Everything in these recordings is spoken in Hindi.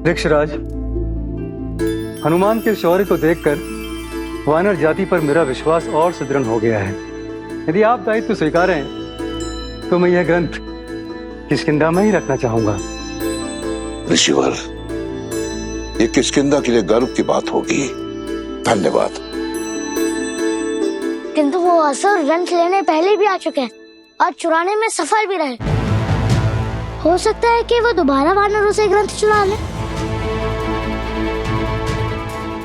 वृक्षराज, हनुमान के शौर्य को देखकर वानर जाति पर मेरा विश्वास और सुदृढ़ हो गया है। यदि आप दायित्व स्वीकारें तो मैं यह ग्रंथ किष्किंधा में ही रखना चाहूंगा। ऋषिवर, ये किष्किंधा के लिए गर्व की बात होगी। धन्यवाद। किंतु वो असुर ग्रंथ लेने पहले भी आ चुके हैं और चुराने में सफल भी रहे। हो सकता है कि वो दोबारा वानरों से ग्रंथ चुरा ले।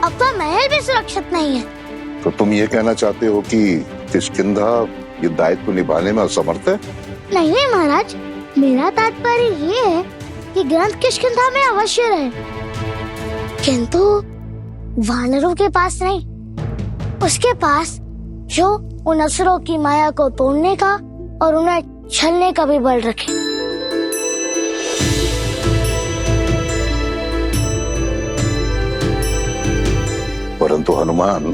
अब तो महल भी सुरक्षित नहीं है। तो तुम ये कहना चाहते हो कि किष्किंधा ये दायित्व निभाने में असमर्थ है? नहीं महाराज, मेरा तात्पर्य ये है कि ग्रंथ किष्किंधा में अवश्य रहे, किंतु वानरों के पास नहीं। उसके पास जो उन असुरों की माया को तोड़ने का और उन्हें छलने का भी बल रखे। परंतु हनुमान,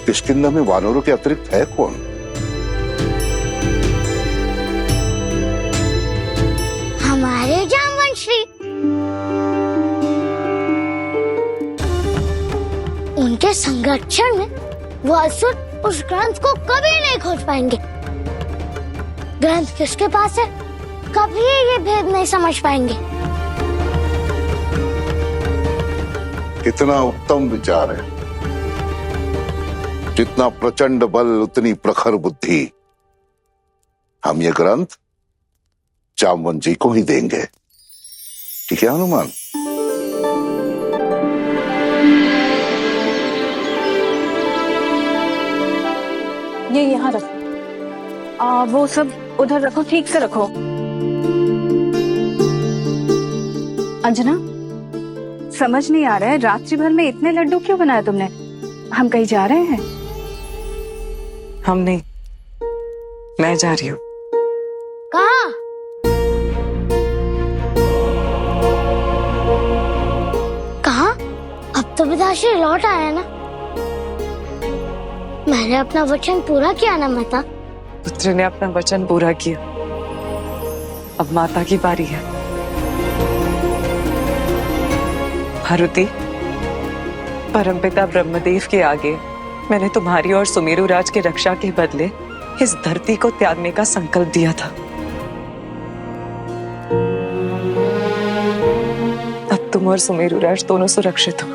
किष्किंधा में वानरों के अतिरिक्त है कौन? हमारे जामवंशी। उनके संरक्षण में वो असुर उस ग्रंथ को कभी नहीं खोज पाएंगे। ग्रंथ किसके पास है, कभी ये भेद नहीं समझ पाएंगे। कितना उत्तम विचार है। जितना प्रचंड बल उतनी प्रखर बुद्धि। हम ये ग्रंथ जामवंत जी को ही देंगे। ठीक है हनुमान? ये यहाँ रखो। वो सब उधर रखो, ठीक से रखो। अंजना, समझ नहीं आ रहा है, रात्रि भर में इतने लड्डू क्यों बनाए तुमने? हम कहीं जा रहे हैं? हम नहीं, मैं जा रही हूँ। कहाँ? कहाँ? अब तो पिताश्री लौट आया ना। मैंने अपना वचन पूरा किया ना माता। पुत्र ने अपना वचन पूरा किया, अब माता की बारी है। मारुति, परमपिता ब्रह्मदेव के आगे मैंने तुम्हारी और सुमेरु राज के रक्षा के बदले इस धरती को त्यागने का संकल्प दिया था। अब तुम और सुमेरु राज दोनों सुरक्षित हो।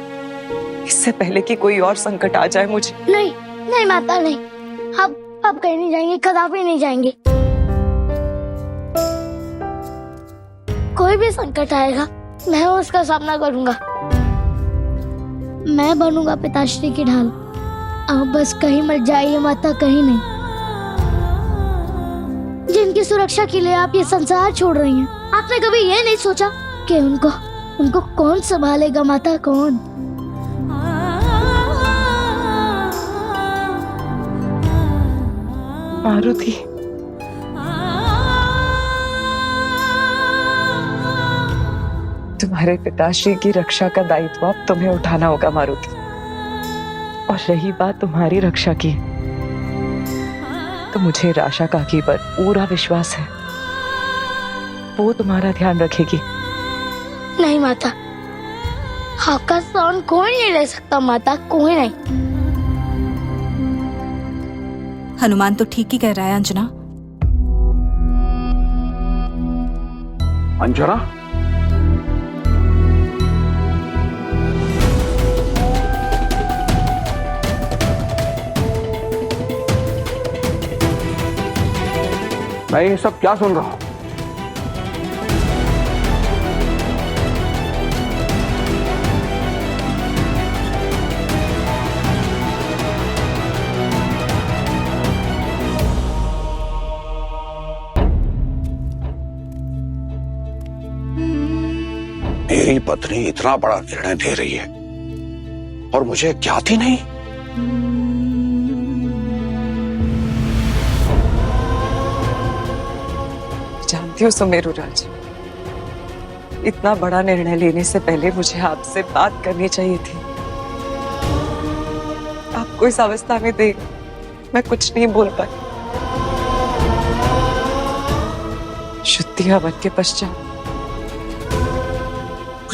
इससे पहले कि कोई और संकट आ जाए मुझे। नहीं नहीं माता, नहीं। अब कहीं नहीं जाएंगे, कदापि नहीं जाएंगे। कोई भी संकट आएगा, मैं उसका सामना करूंगा। मैं बनूंगा पिताश्री की ढाल। आप बस कहीं मत जाइए माता, कहीं नहीं। जिनकी सुरक्षा के लिए आप ये संसार छोड़ रही हैं, आपने कभी ये नहीं सोचा कि उनको कौन संभालेगा माता, कौन? मारुति, तुम्हारे पिताश्री की रक्षा का दायित्व अब तुम्हें उठाना होगा मारुति। और रही बात तुम्हारी रक्षा की, तो मुझे राशा काकी पर पूरा विश्वास है, वो तुम्हारा ध्यान रखेगी। नहीं माता, आपका स्थान कोई नहीं ले सकता माता, कोई नहीं। हनुमान तो ठीक ही कह रहा है अंजना। अंजना, मैं ये सब क्या सुन रहा हूं? मेरी पत्नी इतना बड़ा निर्णय दे रही है और मुझे ज्ञात ही नहीं। जानती हो सुमेरु राज, इतना बड़ा निर्णय लेने से पहले मुझे आपसे बात करनी चाहिए थी। आपको इस अवस्था में देख मैं कुछ नहीं बोल पाई। शुद्धि हवन के पश्चात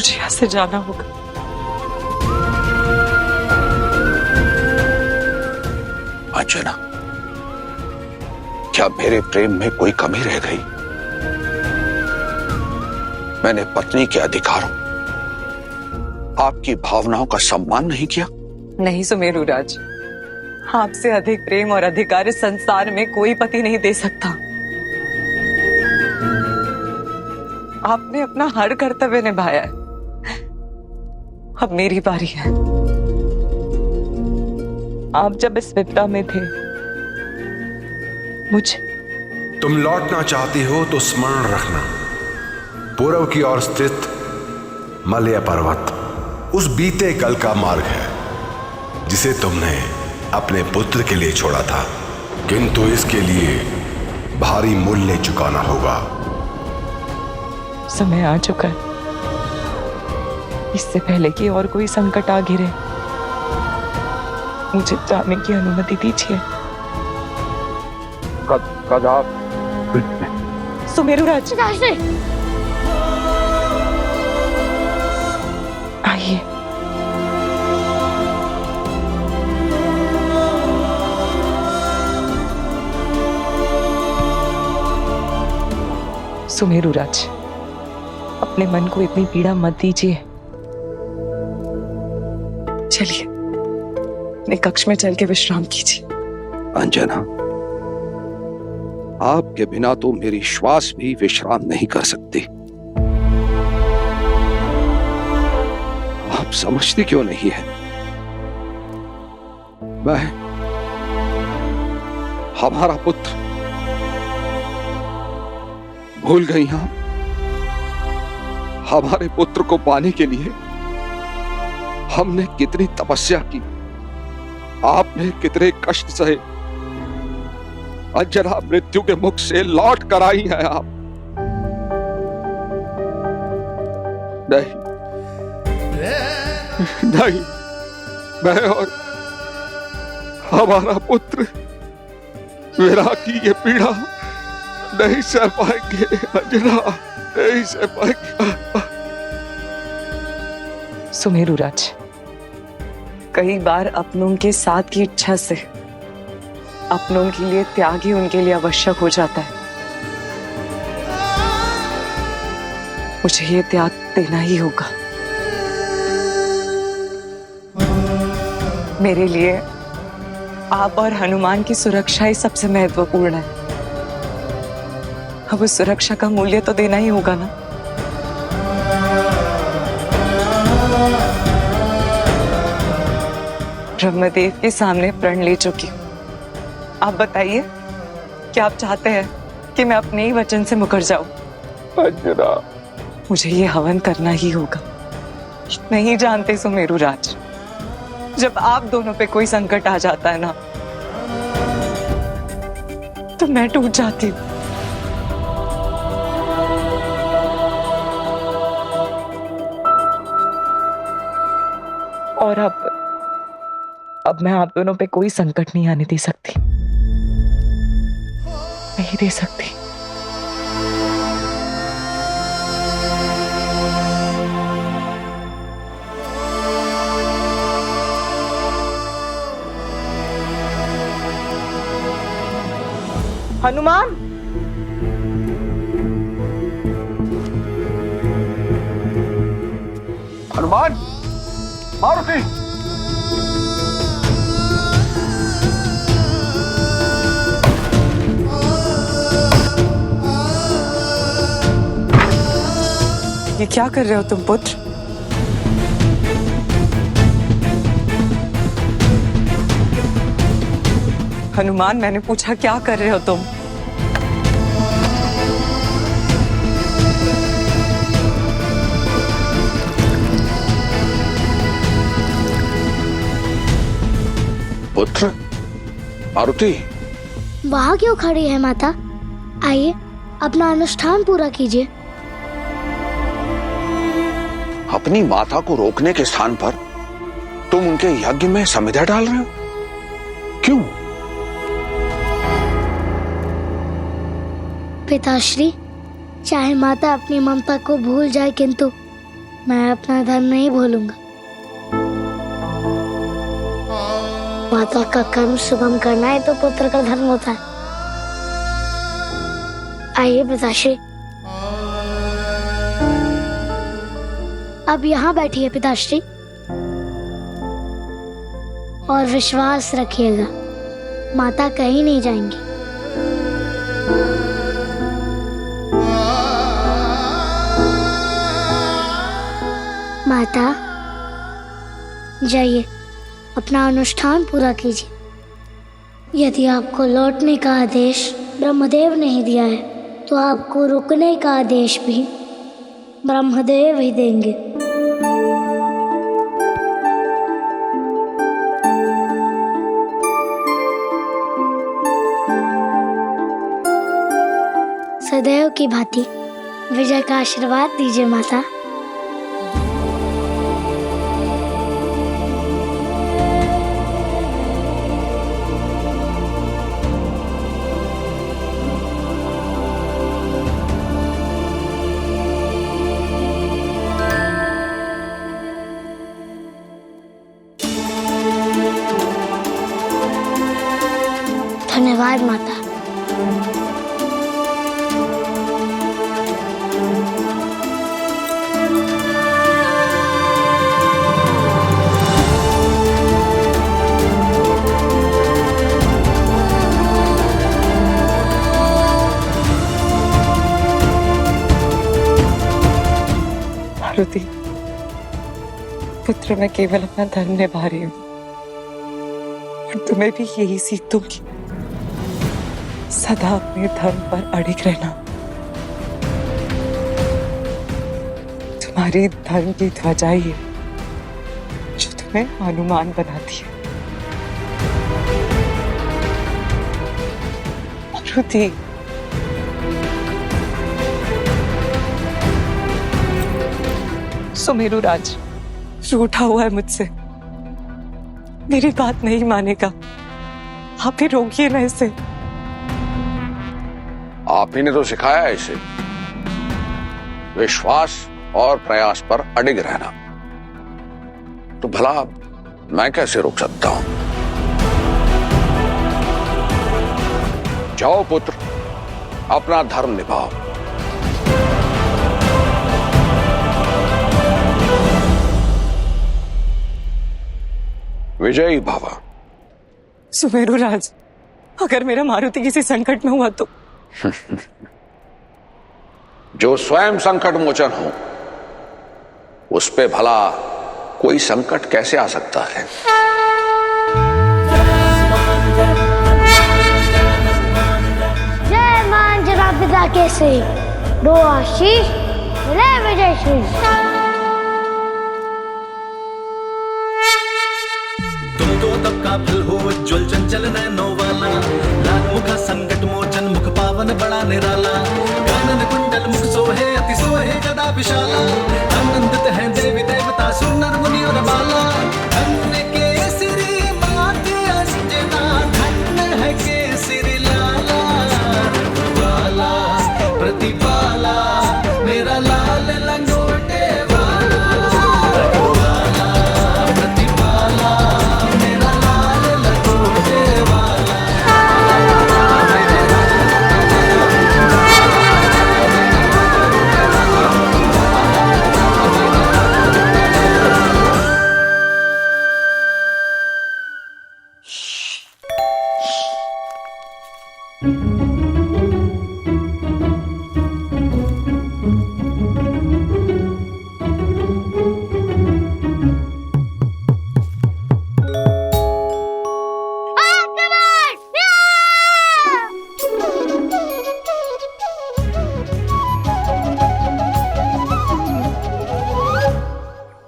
मुझे यहाँ से जाना होगा। अंजना, क्या मेरे प्रेम में कोई कमी रह गई? मैंने पत्नी के अधिकारों, आपकी भावनाओं का सम्मान नहीं किया? नहीं सुमेरु राज, आपसे अधिक प्रेम और अधिकार इस संसार में कोई पति नहीं दे सकता। आपने अपना हर कर्तव्य निभाया है, अब मेरी बारी है। आप जब इस विपदा में थे, मुझे तुम लौटना चाहती हो तो स्मरण रखना, पूर्व की ओर स्थित मलय पर्वत उस बीते कल का मार्ग है जिसे तुमने अपने पुत्र के लिए छोड़ा था, किंतु इसके लिए भारी मूल्य चुकाना होगा। समय आ चुका है, इससे पहले कि और कोई संकट आ गिरे, मुझे जाने की अनुमति दीजिए। कद आप सुमेरु राज, राजश्री, आइए। सुमेरु राज, अपने मन को इतनी पीड़ा मत दीजिए। चलिए अपने कक्ष में चल के विश्राम कीजिए। अंजना, आपके बिना तो मेरी श्वास भी विश्राम नहीं कर सकती। आप समझती क्यों नहीं है? मैं, हमारा पुत्र, भूल गई आप? हमारे पुत्र को पाने के लिए हमने कितनी तपस्या की, आपने कितने कष्ट सहे। अंजना, मृत्यु के मुख से लौट कर आई हैं आप। नहीं नहीं, मैं और हमारा पुत्र विरह की ये पीड़ा नहीं सह पाएंगे। अंजना, नहीं सह पाएंगे। सुमेरु राज, कई बार अपनों के साथ की इच्छा से अपनों के लिए त्याग ही उनके लिए आवश्यक हो जाता है। मुझे ये त्याग देना ही होगा। मेरे लिए आप और हनुमान की सुरक्षा ही सबसे महत्वपूर्ण है। अब उस सुरक्षा का मूल्य तो देना ही होगा ना। ब्रह्मदेव के सामने प्रण ले चुकी हूं। आप बताइए, क्या आप चाहते हैं कि मैं अपने ही वचन से मुकर जाऊं? अंजना, मुझे ये हवन करना ही होगा। नहीं जानते सुमेरु राज, जब आप दोनों पे कोई संकट आ जाता है ना, तो मैं टूट जाती हूँ। और अब मैं आप दोनों पे कोई संकट नहीं आने दे सकती, नहीं दे सकती। हनुमान, हनुमान, मारुति, ये क्या कर रहे हो तुम पुत्र? हनुमान, मैंने पूछा क्या कर रहे हो तुम? पुत्र, मारुति, वहां क्यों खड़ी है माता? आइए अपना अनुष्ठान पूरा कीजिए। अपनी माता को रोकने के स्थान पर तुम उनके यज्ञ में समिधा डाल रहे हो? क्यों? पिताश्री, चाहे माता अपनी ममता को भूल जाए, किंतु मैं अपना धर्म नहीं भूलूंगा। माता का कर्म सुगम करना ही तो पुत्र का धर्म होता है। आइए पिताश्री, अब यहाँ बैठिए पिताश्री, और विश्वास रखिएगा माता कहीं नहीं जाएंगी। माता जाइए, अपना अनुष्ठान पूरा कीजिए। यदि आपको लौटने का आदेश ब्रह्मदेव ने ही दिया है तो आपको रुकने का आदेश भी ब्रह्मदेव ही देंगे। सदैव की भांति विजय का आशीर्वाद दीजिए माता। धन्यवाद माता। मारुति, पुत्र मैं केवल अपना धर्म निभा रही हूँ और तुम्हें भी यही सीख दूंगी, सदा अपने धर्म पर अड़िग रहना। तुम्हारी धर्म की ध्वजा ही है जो तुम्हें हनुमान बनाती है। मारुति, सुमेरु राज रूठा हुआ है मुझसे, मेरी बात नहीं मानेगा। आप ही रोकिए ना इसे। आप ही ने तो सिखाया है इसे विश्वास और प्रयास पर अडिग रहना, तो भला मैं कैसे रोक सकता हूं? जाओ पुत्र, अपना धर्म निभाओ। विजयी भव। सुमेरु राज, अगर मेरा मारुति किसी संकट में हुआ तो? जो स्वयं संकट मोचन हो उस पे भला कोई संकट कैसे आ सकता है? जय मान जनाब पिता केसरी, दो आशीष रे विजय श्री। का फल हो उज्ज्वल चंचल नैनो वाला, लाख मुखा संकट मोचन मुख पावन बड़ा निराला, कानन कुंडल मुख सोहे अति सोहे गदा विशाला, आनंदित है देवी देवता सुर नर मुनि और बाला, धन्य केसरी माते अंजना, धन्य है केसरी लाला, वाला प्रतिपाला मेरा लाल लंगोटे वाला, प्रतिपाला मेरा लाल लंगोटे वाला।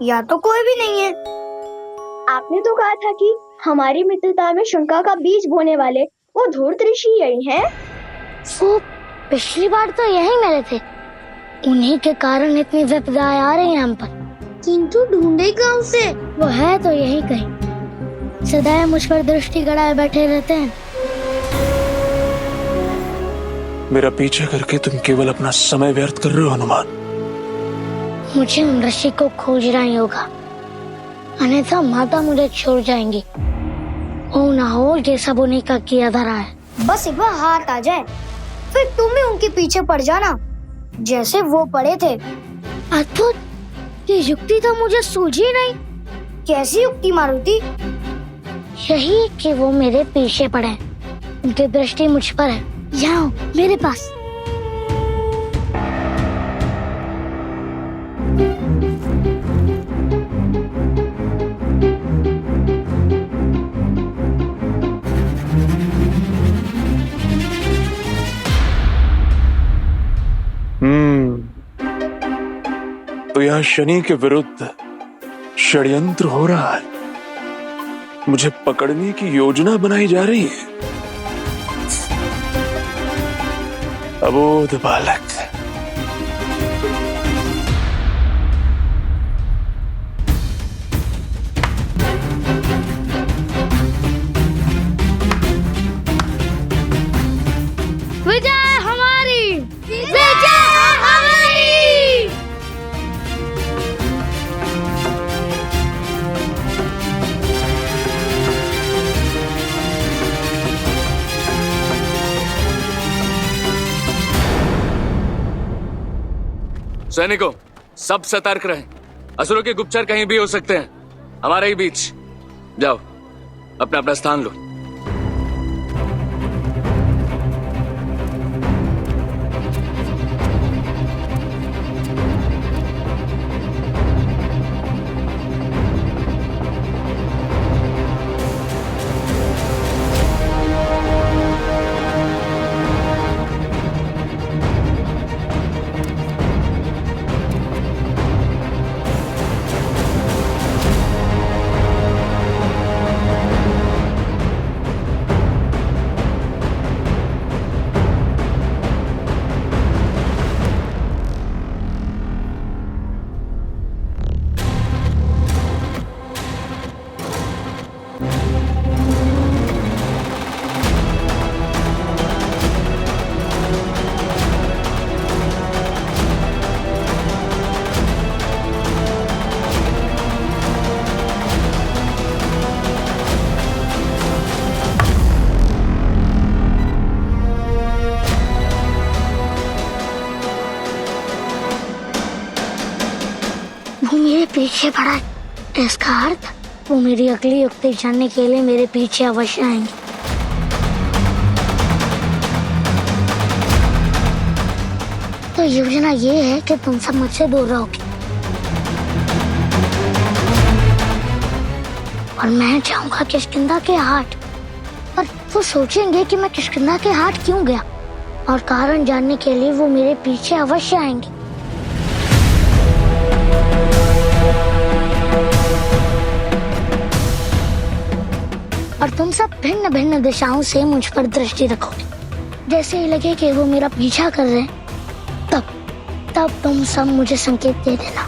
या तो कोई भी नहीं है। आपने तो कहा था कि हमारी मित्रता में शंका का बीज बोने वाले वो धूर्त ऋषि यही हैं। वो पिछली बार तो यही मिले थे, उन्हीं के कारण इतनी विपदाएं आ रही हैं हम पर। किंतु ढूंढे कहाँ से? वो है तो यही कहीं, सदैव मुझ पर दृष्टि गड़ाए बैठे रहते हैं। मेरा पीछा करके तुम केवल अपना समय व्यर्थ कर रहे हो हनुमान। मुझे उन ऋषि को खोजना ही होगा, अन्यथा माता मुझे छोड़ जाएंगी। हो ना हो ये सब उन्हीं का किया धरा है। बस एक बार हाथ आ जाए, फिर तुम भी उनके पीछे पड़ जाना जैसे वो पड़े थे। अद्भुत, ये युक्ति तो मुझे सूझी नहीं। कैसी युक्ति मारुति? यही कि वो मेरे पीछे पड़े, उनकी दृष्टि मुझ पर है। यहाँ मेरे पास। तो यहाँ शनि के विरुद्ध षड्यंत्र हो रहा है, मुझे पकड़ने की योजना बनाई जा रही है। अबोध बालक, विजय हमारी, विजय हमारी। सैनिकों, सब सतर्क रहें। असुरों के गुप्तचर कहीं भी हो सकते हैं, हमारे ही बीच। जाओ, अपना अपना स्थान लो। वो मेरे पीछे पड़ा है, इसका अर्थ वो मेरी अगली युक्ति जानने के लिए मेरे पीछे अवश्य आएंगे। तो योजना ये है कि तुम सब मुझसे दूर रहोगे और मैं जाऊंगा किष्किंधा के हाट। पर वो सोचेंगे कि मैं किष्किंधा के हाट क्यों गया, और कारण जानने के लिए वो मेरे पीछे अवश्य आएंगे। और तुम सब भिन्न भिन्न दिशाओं से मुझ पर दृष्टि रखोगे। जैसे ही लगे कि वो मेरा पीछा कर रहे हैं, तब तुम सब मुझे संकेत दे देना।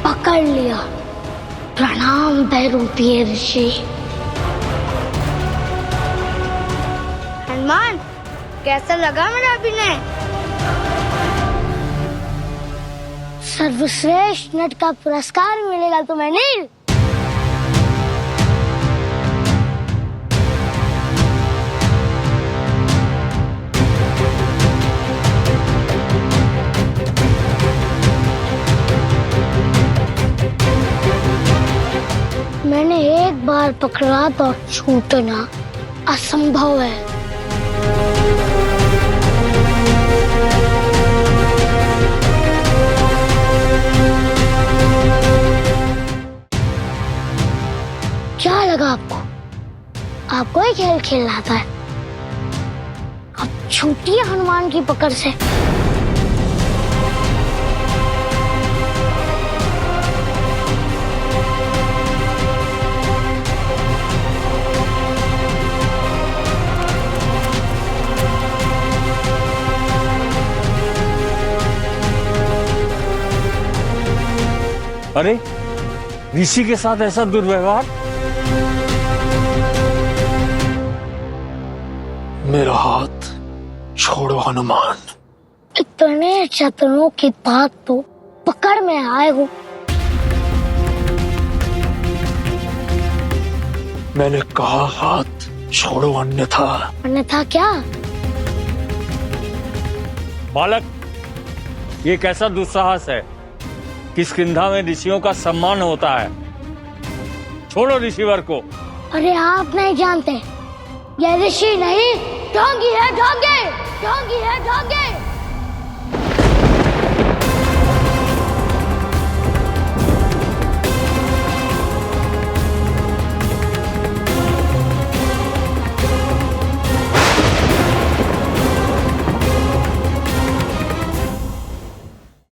पकड़ लिया। प्रणाम बैरूपीय ऋषि। हनुमान, कैसा लगा मेरा अभिनय? सर्वश्रेष्ठ नट का पुरस्कार मिलेगा तुम्हें नील। मैंने एक बार पकड़ा तो छूटना असंभव है। क्या लगा आपको? आपको ही खेल खेलना आता है? अब छूटिए हनुमान की पकड़ से। अरे ऋषि के साथ ऐसा दुर्व्यवहार? मेरा हाथ छोड़ो हनुमान। इतने शत्रुओं की ताक तो पकड़ में आए हो। मैंने कहा हाथ छोड़ो, अन्यथा। अन्यथा क्या? बालक, ये कैसा दुस्साहस है? किष्किंधा में ऋषियों का सम्मान होता है। छोड़ो ऋषिवर को। अरे आप नहीं जानते, ये ऋषि नहीं ढोंगी है, ढोंगी ढोंगी है, ढोंगी।